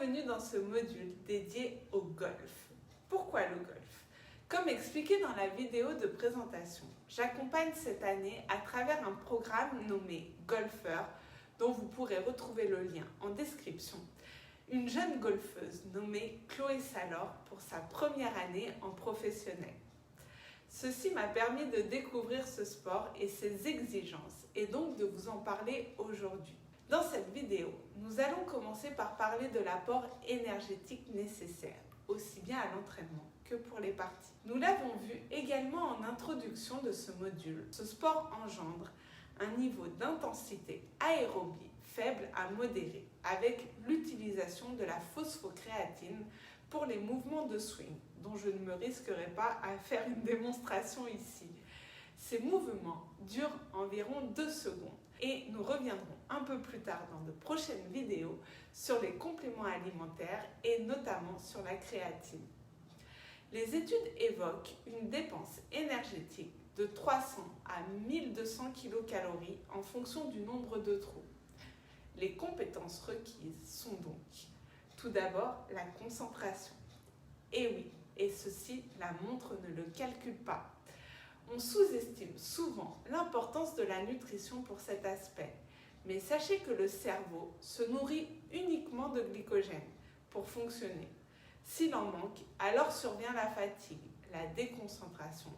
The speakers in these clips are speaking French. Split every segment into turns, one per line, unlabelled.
Bienvenue dans ce module dédié au golf. Pourquoi le golf? Comme expliqué dans la vidéo de présentation, j'accompagne cette année à travers un programme nommé Golfeur, dont vous pourrez retrouver le lien en description, une jeune golfeuse nommée Chloé Salor pour sa première année en professionnel. Ceci m'a permis de découvrir ce sport et ses exigences et donc de vous en parler aujourd'hui. Dans cette vidéo, nous allons commencer par parler de l'apport énergétique nécessaire, aussi bien à l'entraînement que pour les parties. Nous l'avons vu également en introduction de ce module. Ce sport engendre un niveau d'intensité aérobie faible à modéré, avec l'utilisation de la phosphocréatine pour les mouvements de swing, dont je ne me risquerai pas à faire une démonstration ici. Ces mouvements durent environ 2 secondes et nous reviendrons un peu plus tard dans de prochaines vidéos sur les compléments alimentaires et notamment sur la créatine. Les études évoquent une dépense énergétique de 300 à 1200 kcal en fonction du nombre de trous. Les compétences requises sont donc tout d'abord la concentration. Et oui, et ceci, la montre ne le calcule pas. On sous-estime souvent l'importance de la nutrition pour cet aspect, mais sachez que le cerveau se nourrit uniquement de glycogène pour fonctionner. S'il en manque, alors survient la fatigue, la déconcentration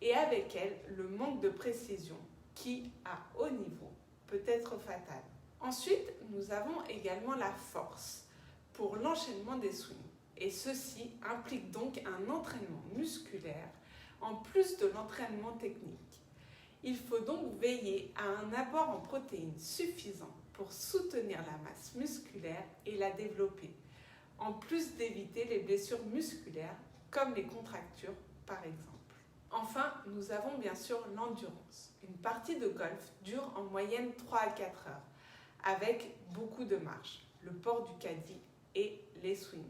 et avec elle le manque de précision qui, à haut niveau, peut être fatal. Ensuite, nous avons également la force pour l'enchaînement des swings et ceci implique donc un entraînement musculaire en plus de l'entraînement technique. Il faut donc veiller à un apport en protéines suffisant pour soutenir la masse musculaire et la développer, en plus d'éviter les blessures musculaires comme les contractures par exemple. Enfin, nous avons bien sûr l'endurance. Une partie de golf dure en moyenne 3 à 4 heures, avec beaucoup de marche, le port du caddie et les swings.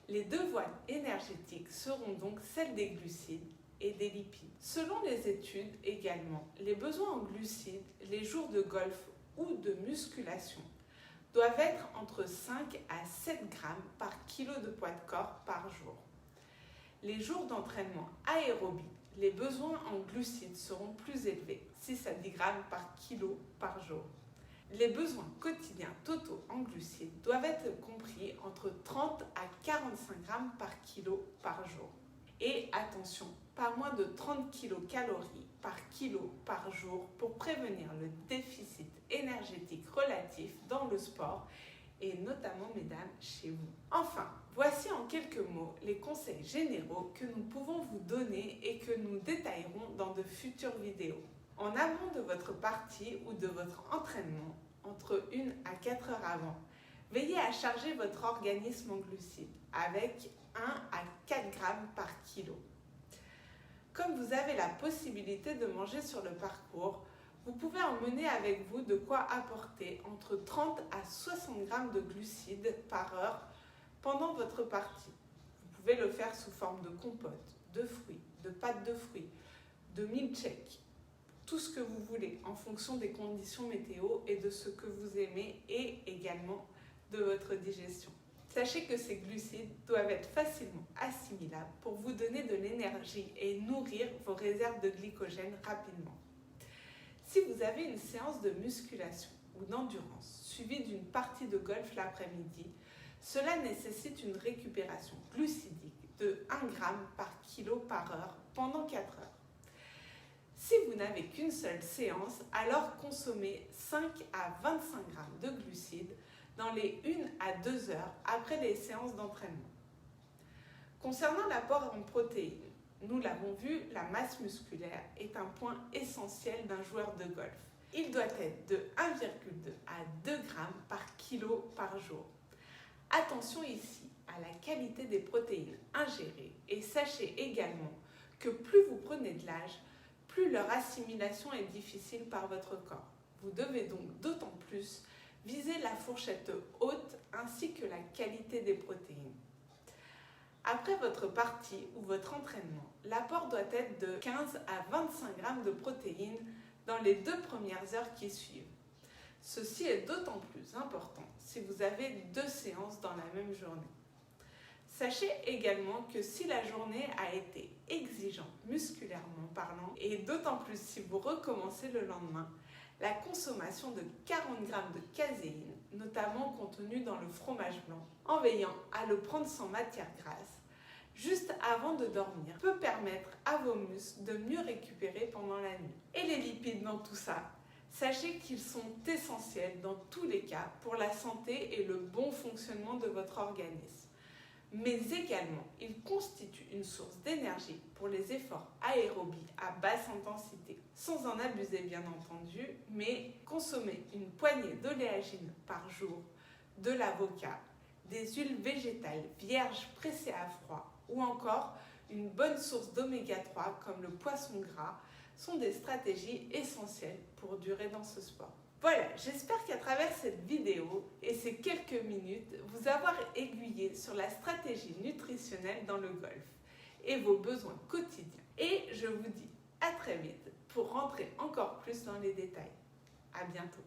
Les deux voies énergétiques seront donc celles des glucides et des lipides. Selon les études également, les besoins en glucides, les jours de golf ou de musculation, doivent être entre 5 à 7 grammes par kilo de poids de corps par jour. Les jours d'entraînement aérobie, les besoins en glucides seront plus élevés, 6 à 10 grammes par kilo par jour. Les besoins quotidiens totaux en glucides doivent être compris entre 30 à 45 grammes par kilo par jour. Et attention, pas moins de 30 kcal par kilo par jour pour prévenir le déficit énergétique relatif dans le sport et notamment, mesdames, chez vous. Enfin, voici en quelques mots les conseils généraux que nous pouvons vous donner et que nous détaillerons dans de futures vidéos. En amont de votre partie ou de votre entraînement, entre 1 à 4 heures avant, veillez à charger votre organisme en glucides avec 1 à 4 grammes par kilo. Comme vous avez la possibilité de manger sur le parcours, vous pouvez emmener avec vous de quoi apporter entre 30 à 60 grammes de glucides par heure pendant votre partie. Vous pouvez le faire sous forme de compote, de fruits, de pâte de fruits, de milkshake, tout ce que vous voulez en fonction des conditions météo et de ce que vous aimez et également de votre digestion. Sachez que ces glucides doivent être facilement assimilables pour vous donner de l'énergie et nourrir vos réserves de glycogène rapidement. Si vous avez une séance de musculation ou d'endurance suivie d'une partie de golf l'après-midi, cela nécessite une récupération glucidique de 1 g par kilo par heure pendant 4 heures. Si vous n'avez qu'une seule séance, alors consommez 5 à 25 g de glucides dans les 1 à 2 heures après les séances d'entraînement. Concernant l'apport en protéines, nous l'avons vu, la masse musculaire est un point essentiel d'un joueur de golf. Il doit être de 1,2 à 2 g par kilo par jour. Attention ici à la qualité des protéines ingérées et sachez également que plus vous prenez de l'âge, plus leur assimilation est difficile par votre corps. Vous devez donc d'autant plus viser la fourchette haute ainsi que la qualité des protéines. Après votre partie ou votre entraînement, l'apport doit être de 15 à 25 grammes de protéines dans les 2 premières heures qui suivent. Ceci est d'autant plus important si vous avez 2 séances dans la même journée. Sachez également que si la journée a été exigeante musculairement parlant, et d'autant plus si vous recommencez le lendemain, la consommation de 40 g de caséine, notamment contenue dans le fromage blanc, en veillant à le prendre sans matière grasse, juste avant de dormir, peut permettre à vos muscles de mieux récupérer pendant la nuit. Et les lipides dans tout ça, sachez qu'ils sont essentiels dans tous les cas pour la santé et le bon fonctionnement de votre organisme. Mais également, ils constituent une source d'énergie pour les efforts aérobies à basse intensité. Sans en abuser bien entendu, mais consommez une poignée d'oléagineux par jour, de l'avocat, des huiles végétales vierges pressées à froid ou encore une bonne source d'oméga 3 comme le poisson gras sont des stratégies essentielles pour durer dans ce sport. Voilà, j'espère qu'à travers cette vidéo et ces quelques minutes, vous avoir aiguillé sur la stratégie nutritionnelle dans le golf et vos besoins quotidiens. Et je vous dis à très vite pour rentrer encore plus dans les détails. À bientôt.